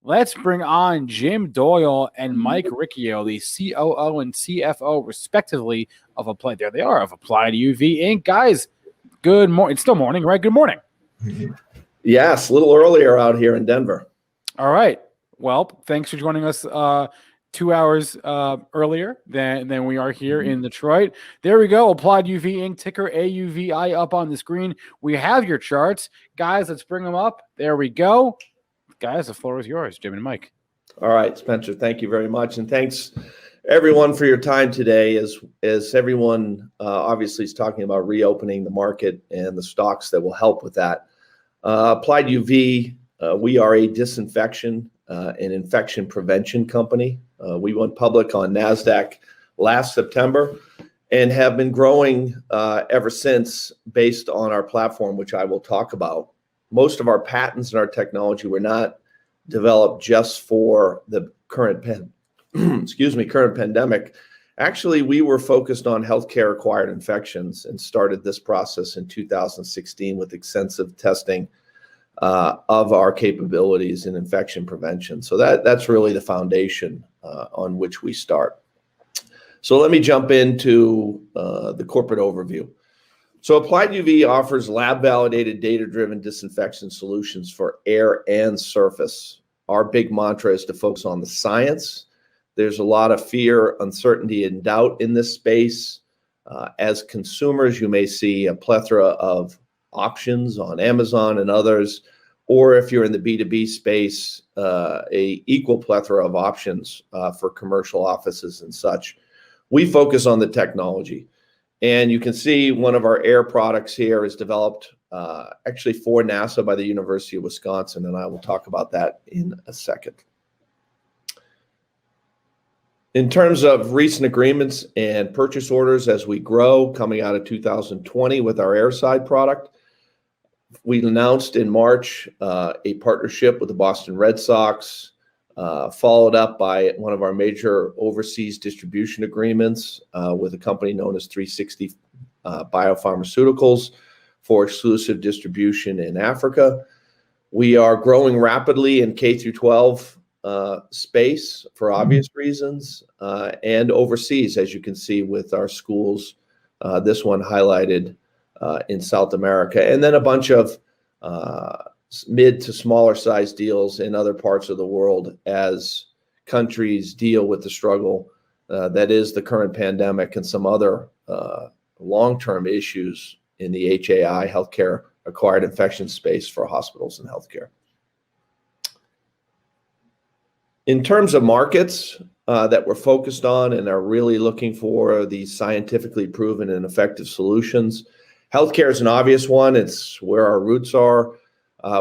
let's bring on Jim Doyle and Mike Riccio, the COO and CFO, respectively, of Applied. There they are, of Applied UV Inc. Guys, good morning. It's still morning, right? Good morning. Yes, a little earlier out here in Denver. All right. Well, thanks for joining us 2 hours earlier than we are here in Detroit. There we go. Applied UV Inc. ticker AUVI up on the screen. We have your charts. Guys, let's bring them up. There we go. Guys, the floor is yours, Jim and Mike. All right, Spencer, thank you very much. And thanks, everyone, for your time today. As everyone obviously is talking about reopening the market and the stocks that will help with that. Applied UV, we are a disinfection and infection prevention company. We went public on NASDAQ last September and have been growing ever since based on our platform, which I will talk about. Most of our patents and our technology were not developed just for the current current pandemic. Actually, we were focused on healthcare acquired infections and started this process in 2016 with extensive testing of our capabilities in infection prevention. So that's really the foundation on which we start. So let me jump into the corporate overview. So Applied UV offers lab-validated, data-driven disinfection solutions for air and surface. Our big mantra is to focus on the science. There's a lot of fear, uncertainty, and doubt in this space. As consumers, you may see a plethora of options on Amazon and others, or if you're in the B2B space, a equal plethora of options for commercial offices and such. We focus on the technology. And you can see one of our air products here is developed actually for NASA by the University of Wisconsin, and I will talk about that in a second. In terms of recent agreements and purchase orders as we grow, coming out of 2020 with our Airocide product, we announced in March a partnership with the Boston Red Sox, followed up by one of our major overseas distribution agreements with a company known as 360 Biopharmaceuticals for exclusive distribution in Africa. We are growing rapidly in K through 12 space for obvious reasons, and overseas, as you can see with our schools, this one highlighted in South America, and then a bunch of mid to smaller size deals in other parts of the world as countries deal with the struggle that is the current pandemic and some other long-term issues in the HAI, healthcare acquired infection space for hospitals and healthcare. In terms of markets that we're focused on and are really looking for these scientifically proven and effective solutions, healthcare is an obvious one. It's where our roots are.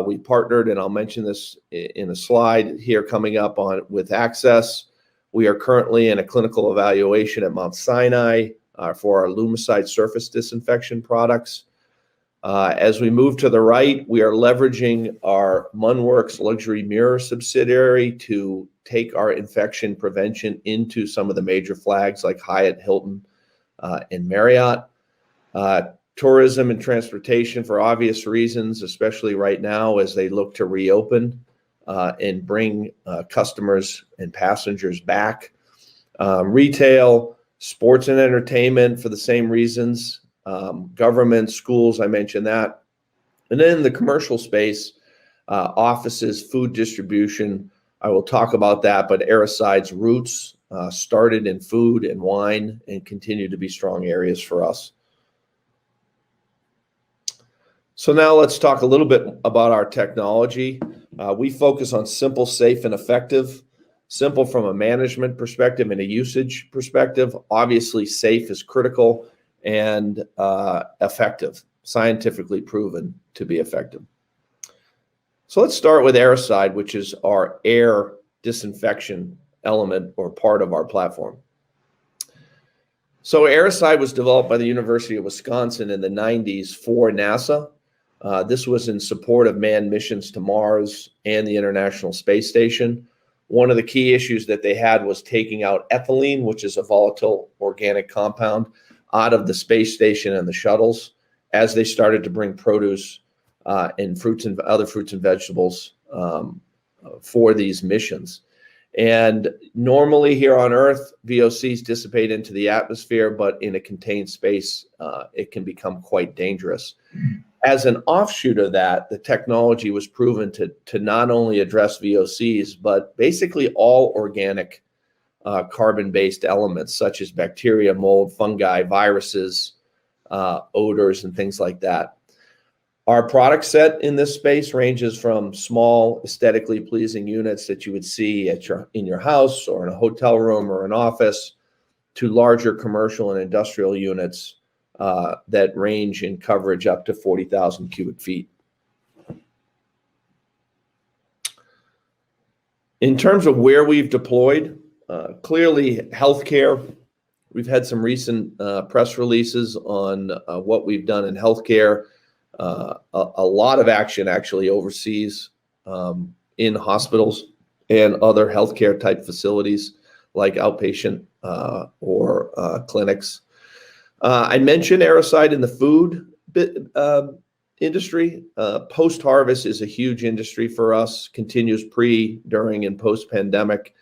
We partnered, and I'll mention this in a slide here coming up on with Access. We are currently in a clinical evaluation at Mount Sinai for our Lumicide surface disinfection products. As we move to the right, we are leveraging our Munworks luxury mirror subsidiary to take our infection prevention into some of the major flags like Hyatt, Hilton, and Marriott. Tourism and transportation for obvious reasons, especially right now as they look to reopen and bring customers and passengers back. Retail, sports and entertainment for the same reasons. Government, schools, I mentioned that. And then the commercial space, offices, food distribution, I will talk about that, but Airocide's roots started in food and wine and continue to be strong areas for us. So now let's talk a little bit about our technology. We focus on simple, safe, and effective. Simple from a management perspective and a usage perspective. Obviously, safe is critical, and effective, scientifically proven to be effective. So let's start with Airocide, which is our air disinfection element or part of our platform. So Airocide was developed by the University of Wisconsin in the 90s for NASA. This was in support of manned missions to Mars and the International Space Station. One of the key issues that they had was taking out ethylene, which is a volatile organic compound, out of the space station and the shuttles as they started to bring produce and fruits and other fruits and vegetables for these missions. And normally here on Earth, VOCs dissipate into the atmosphere, but in a contained space, it can become quite dangerous. As an offshoot of that, the technology was proven to not only address VOCs, but basically all organic carbon-based elements, such as bacteria, mold, fungi, viruses, odors, and things like that. Our product set in this space ranges from small, aesthetically pleasing units that you would see in your house or in a hotel room or an office, to larger commercial and industrial units that range in coverage up to 40,000 cubic feet. In terms of where we've deployed, clearly healthcare. We've had some recent press releases on what we've done in healthcare. A lot of action actually overseas in hospitals and other healthcare type facilities like outpatient or clinics. I mentioned Airocide in the food industry. Post-harvest is a huge industry for us, continues pre, during, and post-pandemic.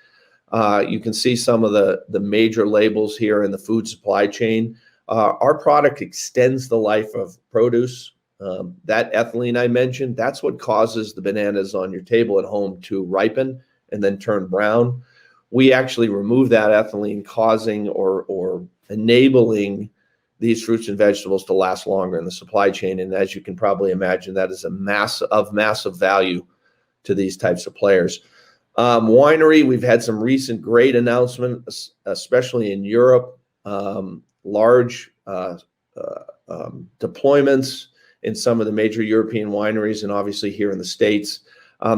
You can see some of the major labels here in the food supply chain. Our product extends the life of produce. That ethylene I mentioned, that's what causes the bananas on your table at home to ripen and then turn brown. We actually remove that ethylene, causing or enabling these fruits and vegetables to last longer in the supply chain. And as you can probably imagine, that is a massive value to these types of players. Winery, we've had some recent great announcements, especially in Europe, large deployments in some of the major European wineries, and obviously here in the States.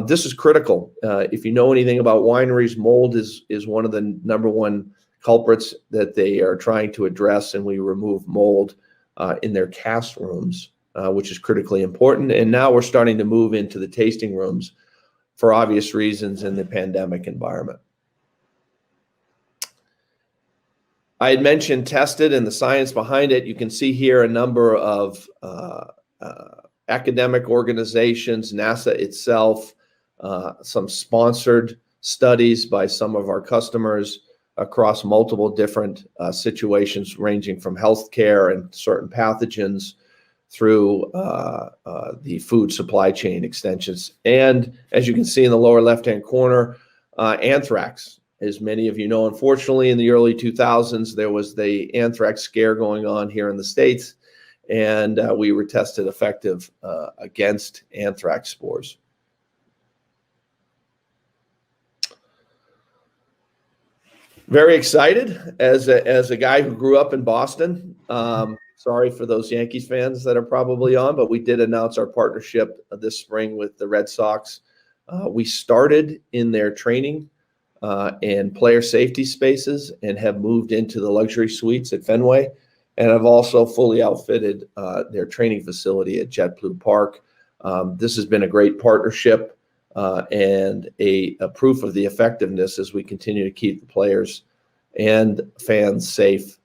This is critical. If you know anything about wineries, mold is one of the #1 culprits that they are trying to address, and we remove mold in their cast rooms, which is critically important. And now we're starting to move into the tasting rooms for obvious reasons in the pandemic environment. I had mentioned tested and the science behind it. You can see here a number of academic organizations, NASA itself, some sponsored studies by some of our customers across multiple different situations, ranging from healthcare and certain pathogens through the food supply chain extensions. And as you can see in the lower left-hand corner, anthrax. As many of you know, unfortunately, in the early 2000s, there was the anthrax scare going on here in the States, and we were tested effective against anthrax spores. Very excited as a guy who grew up in Boston. Sorry for those Yankees fans that are probably on, but we did announce our partnership this spring with the Red Sox. We started in their training and player safety spaces and have moved into the luxury suites at Fenway, and have also fully outfitted their training facility at JetBlue Park. This has been a great partnership and a proof of the effectiveness as we continue to keep the players and fans safe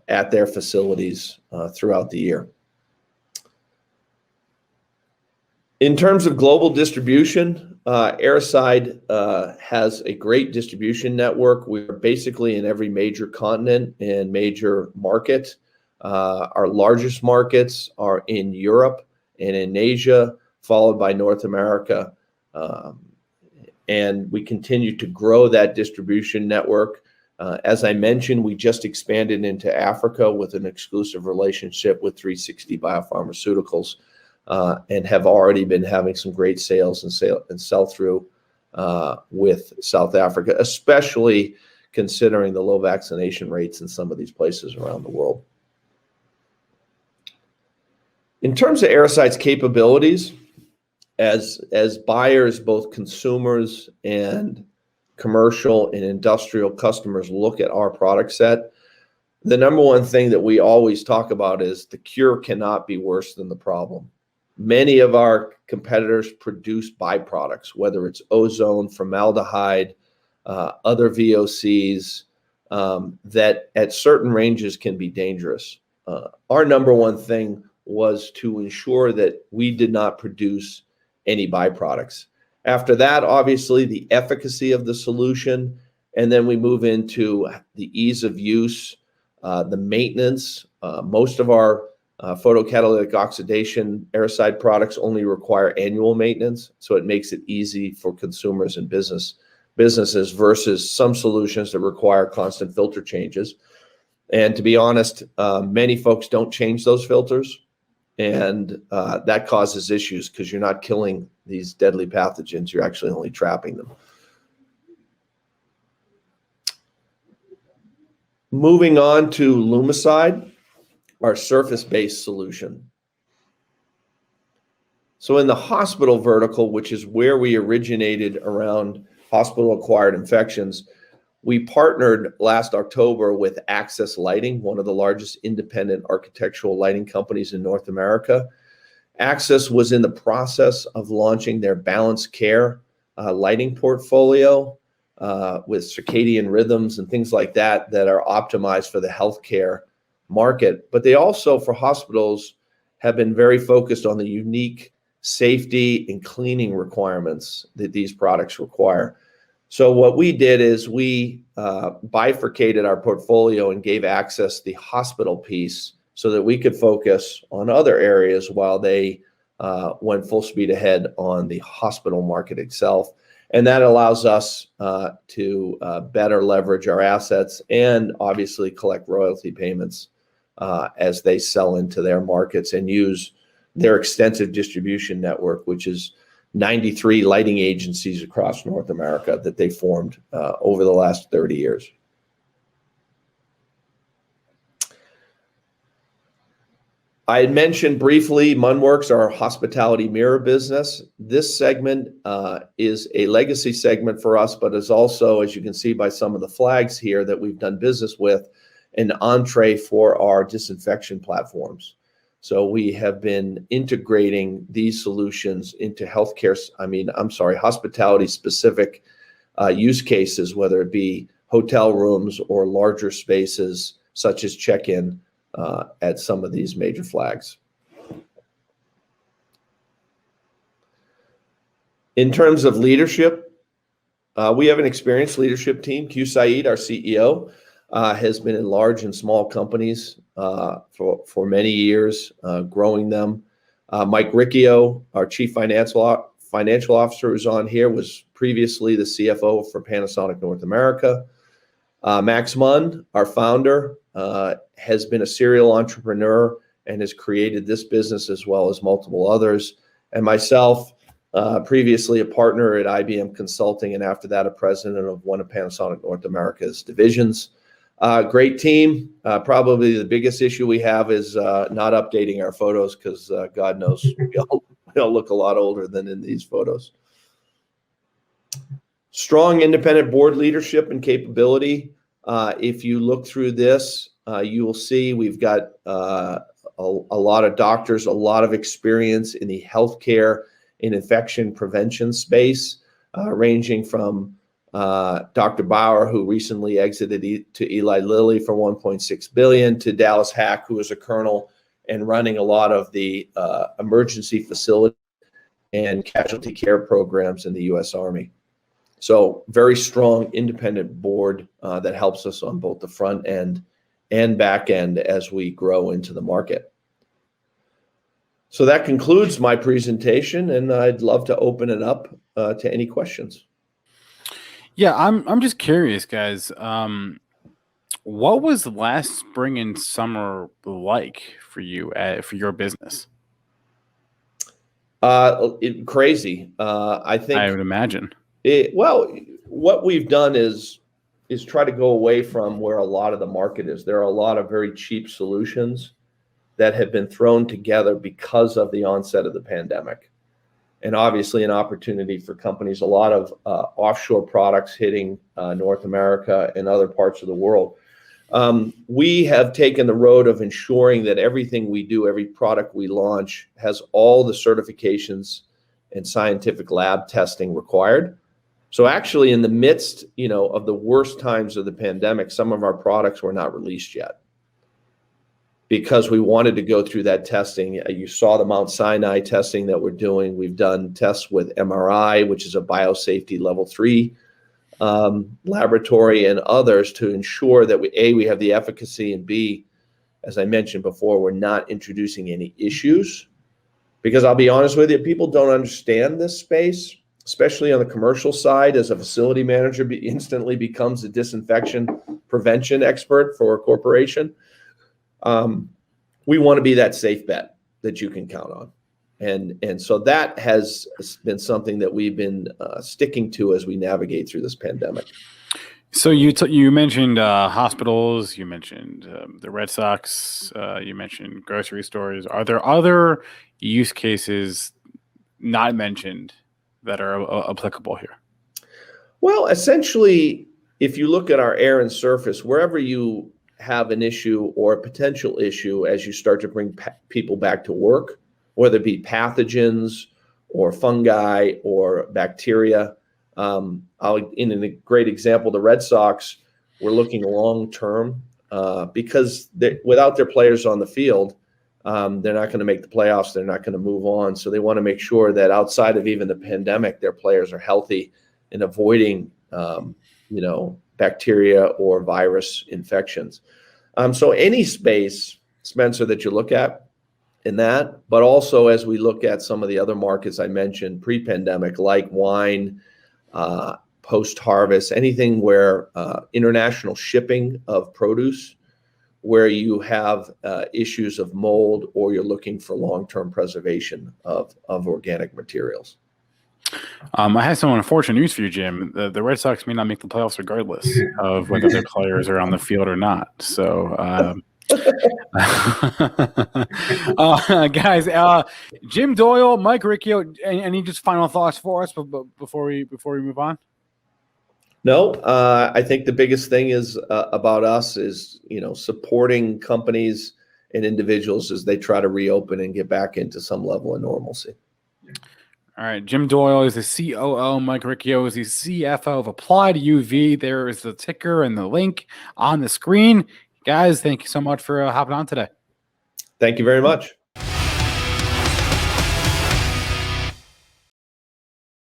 at their facilities throughout the year. In terms of global distribution, Airocide has a great distribution network. We're basically in every major continent and major market. Our largest markets are in Europe and in Asia, followed by North America. And we continue to grow that distribution network. As I mentioned, we just expanded into Africa with an exclusive relationship with 360 Biopharmaceuticals, and have already been having some great sales and sell-through with South Africa, especially considering the low vaccination rates in some of these places around the world. In terms of Airocide's capabilities, as buyers, both consumers and commercial and industrial customers look at our product set, the #1 thing that we always talk about is the cure cannot be worse than the problem. Many of our competitors produce byproducts, whether it's ozone, formaldehyde, other VOCs, that at certain ranges can be dangerous. Our #1 thing was to ensure that we did not produce any byproducts. After that, obviously, the efficacy of the solution, and then we move into the ease of use, the maintenance. Most of our photocatalytic oxidation Airocide products only require annual maintenance, so it makes it easy for consumers and businesses versus some solutions that require constant filter changes. And to be honest, many folks don't change those filters, and that causes issues because you're not killing these deadly pathogens, you're actually only trapping them. Moving on to Lumicide, our surface-based solution. So in the hospital vertical, which is where we originated around hospital-acquired infections, we partnered last October with Access Lighting, one of the largest independent architectural lighting companies in North America. Access was in the process of launching their balanced care lighting portfolio with circadian rhythms and things like that that are optimized for the healthcare market. But they also, for hospitals, have been very focused on the unique safety and cleaning requirements that these products require. So what we did is we bifurcated our portfolio and gave Access the hospital piece so that we could focus on other areas while they went full speed ahead on the hospital market itself. And that allows us to better leverage our assets and obviously collect royalty payments as they sell into their markets and use their extensive distribution network, which is 93 lighting agencies across North America that they formed over the last 30 years. I had mentioned briefly Munworks, our hospitality mirror business. This segment is a legacy segment for us, but is also, as you can see by some of the flags here that we've done business with, an entree for our disinfection platforms. So we have been integrating these solutions into hospitality specific use cases, whether it be hotel rooms or larger spaces such as check-in at some of these major flags. In terms of leadership, we have an experienced leadership team. Q Saeed, our CEO, has been in large and small companies for many years, growing them. Mike Riccio, our Chief Financial Officer, who's on here, was previously the CFO for Panasonic North America. Max Munn, our founder, has been a serial entrepreneur and has created this business as well as multiple others. And myself, previously a partner at IBM Consulting, and after that, a president of one of Panasonic North America's divisions. Great team. Probably the biggest issue we have is not updating our photos because God knows we all look a lot older than in these photos. Strong independent board leadership and capability. If you look through this, you will see we've got a lot of doctors, a lot of experience in the healthcare and infection prevention space, ranging from Dr. Bauer, who recently exited to Eli Lilly for $1.6 billion, to Dallas Hack, who is a colonel and running a lot of the emergency facility and casualty care programs in the U.S. Army. So very strong independent board that helps us on both the front end and back end as we grow into the market. So that concludes my presentation, and I'd love to open it up to any questions. Yeah, I'm just curious, guys. What was last spring and summer like for you for your business? Crazy. I think I would imagine. Well, what we've done is try to go away from where a lot of the market is. There are a lot of very cheap solutions that have been thrown together because of the onset of the pandemic. And obviously an opportunity for companies, a lot of offshore products hitting North America and other parts of the world. We have taken the road of ensuring that everything we do, every product we launch, has all the certifications and scientific lab testing required. So actually in the midst, of the worst times of the pandemic, some of our products were not released yet. because we wanted to go through that testing. You saw the Mount Sinai testing that we're doing. We've done tests with MRI, which is a biosafety level 3 laboratory, and others to ensure that we have the efficacy, and B, as I mentioned before, we're not introducing any issues. Because I'll be honest with you, people don't understand this space, especially on the commercial side. As a facility manager, instantly becomes a disinfection prevention expert for a corporation. We want to be that safe bet that you can count on. And so that has been something that we've been sticking to as we navigate through this pandemic. So you mentioned hospitals, you mentioned the Red Sox, you mentioned grocery stores. Are there other use cases not mentioned that are applicable here? Well, essentially, if you look at our air and surface, wherever you have an issue or a potential issue as you start to bring people back to work, whether it be pathogens or fungi or bacteria. In a great example, the Red Sox were looking long-term because without their players on the field, they're not going to make the playoffs. They're not going to move on. So they want to make sure that outside of even the pandemic, their players are healthy and avoiding, bacteria or virus infections. So any space, Spencer, that you look at in that, but also as we look at some of the other markets I mentioned pre-pandemic, like wine, post-harvest, anything where international shipping of produce, where you have issues of mold or you're looking for long-term preservation of organic materials. I have some unfortunate news for you, Jim. The Red Sox may not make the playoffs regardless of whether their players are on the field or not. So, guys, Jim Doyle, Mike Riccio, any just final thoughts for us before we move on? No, I think the biggest thing is about us is supporting companies and individuals as they try to reopen and get back into some level of normalcy. All right, Jim Doyle is the COO. Mike Riccio is the CFO of Applied UV. There is the ticker and the link on the screen. Guys, thank you so much for hopping on today. Thank you very much.